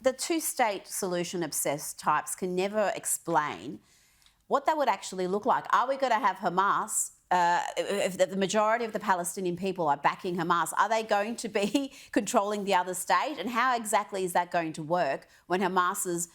The two-state solution-obsessed types can never explain what that would actually look like. Are we going to have Hamas, if the majority of the Palestinian people are backing Hamas, are they going to be controlling the other state? And how exactly is that going to work when Hamas's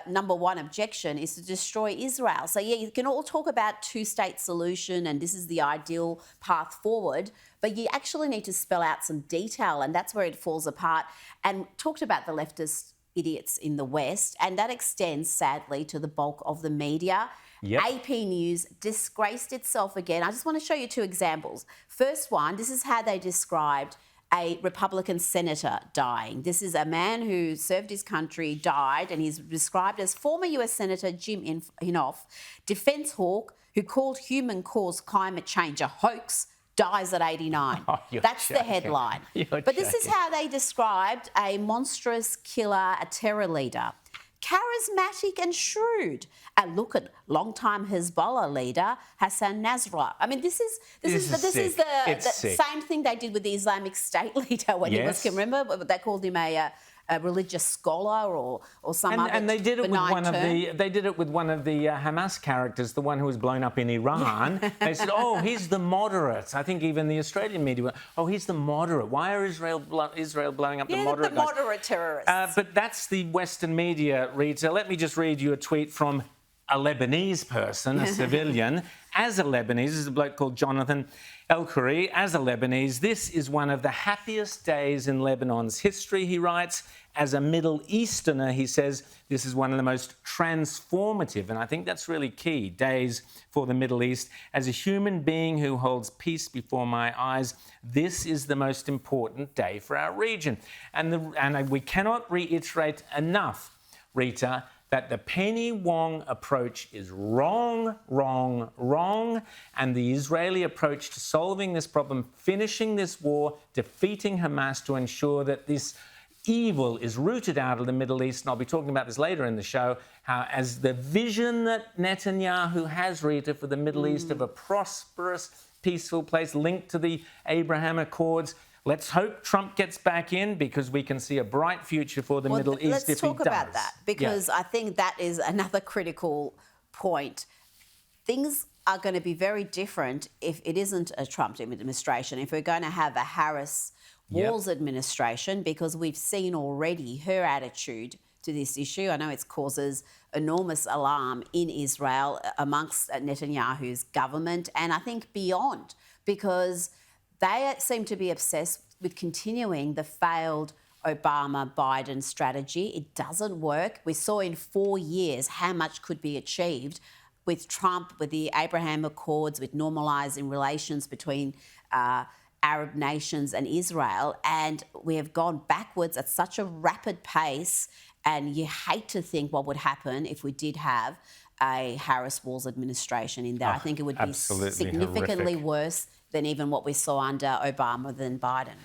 number one objection is to destroy Israel? So, yeah, you can all talk about two-state solution and this is the ideal path forward, but you actually need to spell out some detail, and that's where it falls apart. And talked about the leftist idiots in the West, and that extends, sadly, to the bulk of the media. Yep. AP News disgraced itself again. I just want to show you two examples. First one, this is how they described a Republican senator dying. This is a man who served his country, died, and he's described as former US Senator Jim Inhofe, defence hawk who called human-caused climate change a hoax, dies at 89. Oh, That's joking. the headline. You're but this is joking. how they described a monstrous killer, a terror leader. Charismatic and shrewd. And look at long-time Hezbollah leader Hassan Nasrallah. I mean, this is the same thing they did with the Islamic State leader when he was. Can you remember they called him a religious scholar or some other. And they did it with one term. of the Hamas characters, the one who was blown up in Iran. They said, "Oh, he's the moderate." I think even the Australian media went, "Oh, he's the moderate. Why are Israel blowing up the moderate?" the moderate terrorists. But that's the Western media, Rita. Let me just read you a tweet from a Lebanese person, a civilian. As a Lebanese, this is a bloke called Jonathan El-Khoury. As a Lebanese, this is one of the happiest days in Lebanon's history, he writes. As a Middle Easterner, he says, this is one of the most transformative, and I think that's really key, days for the Middle East. As a human being who holds peace before my eyes, this is the most important day for our region. And we cannot reiterate enough, Rita, that the Penny Wong approach is wrong, wrong, wrong, and the Israeli approach to solving this problem, finishing this war, defeating Hamas to ensure that this evil is rooted out of the Middle East, and I'll be talking about this later in the show, how as the vision that Netanyahu has, Rita, for the Middle East of a prosperous, peaceful place linked to the Abraham Accords. Let's hope Trump gets back in because we can see a bright future for the Middle East if he does. Let's talk about that because I think that is another critical point. Things are going to be very different if it isn't a Trump administration, if we're going to have a Harris-Walz administration, because we've seen already her attitude to this issue. I know it causes enormous alarm in Israel amongst Netanyahu's government and I think beyond, because they seem to be obsessed with continuing the failed Obama-Biden strategy. It doesn't work. We saw in 4 years how much could be achieved with Trump, with the Abraham Accords, with normalising relations between Arab nations and Israel. And we have gone backwards at such a rapid pace. And you hate to think what would happen if we did have a Harris-Walz administration in there. I think it would be significantly horrific. worse than even what we saw under Obama than Biden.